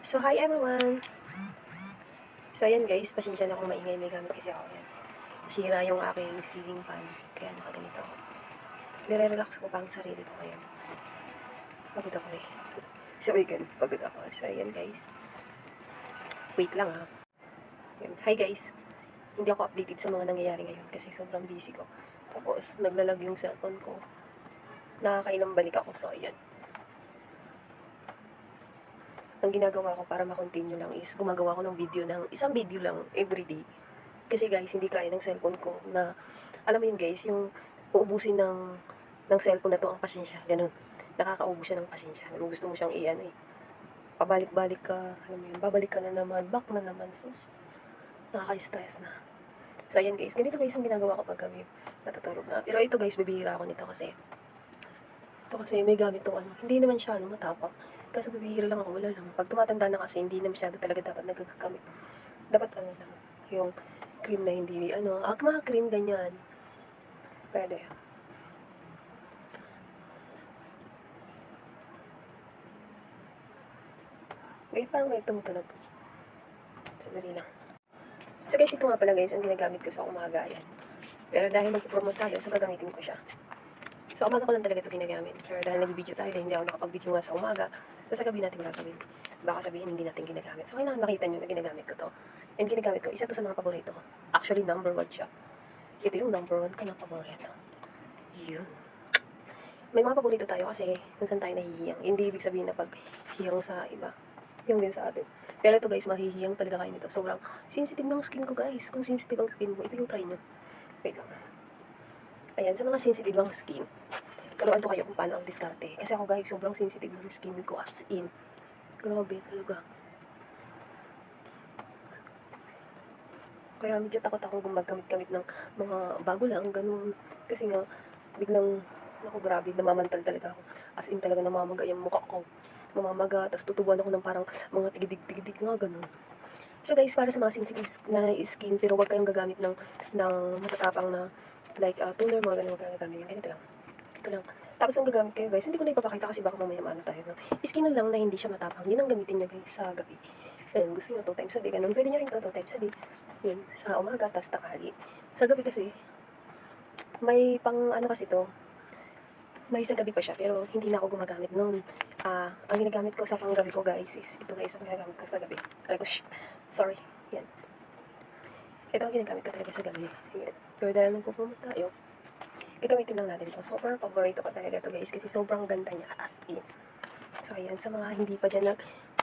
So, hi everyone! So, ayan guys, pasensya na kung maingay, may gamit kasi ako yan. Sira yung aking ceiling fan, kaya nakaganito ako. Nire-relax ko pa ang sarili ko ngayon. Pagod ako eh. So, weekend, pagod ako. So, ayan guys. Wait lang ha. Ayan. Hi guys! Hindi ako updated sa mga nangyayari ngayon kasi sobrang busy ko. Tapos, naglalag yung cellphone ko. Nakakailang balik ako, so ayan. Ang ginagawa ko para ma-continue lang is gumagawa ko ng video ng isang video lang everyday. Kasi guys, hindi kaya ng cellphone ko na, alam mo yun guys, yung uubusin ng cellphone na to ang pasensya. Ganun. Nakakaubos siya ng pasensya. Gusto mo siyang iyan eh. Pabalik-balik ka, alam mo yun, babalik ka na naman, back na naman, sus. Nakaka-stress na. So ayan guys, ganito guys ang ginagawa ko pag kami natutulog na. Pero ito guys, bibihira ako nito kasi may gamit to ano. Hindi naman siya ano, matapang. Kaso bibihira lang ako, wala lang. Pag tumatanda na kasi, hindi na masyado talaga dapat nagagamit. Dapat ano lang, yung cream na hindi, ano, mga cream ganyan. Pwede. Wait, parang may tumutunog. Sandali lang. So guys, ito nga pala guys, ang ginagamit ko sa umaga, yan. Pero dahil mag-promote tayo, so gagamitin ko siya. So, umaga ko lang talaga ito ginagamit. Pero dahil nag-video tayo, dahil hindi ako nakapag-video nga sa umaga, so sa gabi natin gagawin. Baka sabihin hindi natin ginagamit. So, kailangan makita nyo na ginagamit ko to. And ginagamit ko, isa to sa mga paborito ko. Actually, number 1 siya. Ito yung number 1 ko na paborito. Yun. May mga paborito tayo kasi kung saan tayo nahihiyang. Hindi ibig sabihin na pag hiyang sa iba, yung din sa atin. Pero ito guys, mahihiyang talaga kayo nito. Sobrang sensitive ng skin ko guys. Kung sensitive ang skin mo, ito yung try nyo. Wait lang. Ayan, sa mga sensitive ang skin, turuan ko kayo kung paano ang diskarte. Kasi ako guys, sobrang sensitive ng skin ko as in. Grabe talaga. Kaya medyo takot akong gumagkamit-kamit ng mga bago lang, ganun. Kasi nga, biglang, ako grabe, namamantal talaga ako. As in talaga namamaga yung mukha ko. Namamaga, tapos tutubuan ako ng parang mga tigidig-tigidig nga, ganun. So guys, para sa mga sensitive na skin, pero huwag kayong gagamit ng matatapang na, like, toner, mga ganun, huwag kayong gagamit yung ganito lang. Ito lang. Tapos ang gagamit kayo guys, hindi ko na ipapakita kasi baka mamaya maano tayo. No? Skin na lang na hindi siya matapang. Yun ang gamitin nyo guys sa gabi. Ayun, gusto nyo 2 times a day. Ganun. Pwede nyo rin 2 times a day. Yun, sa umaga, tapos takali. Sa gabi kasi, may pang ano kasi to, may sa gabi pa siya, pero hindi na ako gumagamit noon. Ang ginagamit ko sa panggabi ko guys is, ito guys ang ginagamit ko sa gabi. Aray ko, sorry. Yan. Ito ang ginagamit ko talaga sa gabi. Yan. Pero dahil nagpupunta tayo, gagamitin lang natin ito. Super paborito ko talaga ito guys kasi sobrang ganda niya as in. So ayan, sa mga hindi pa dyan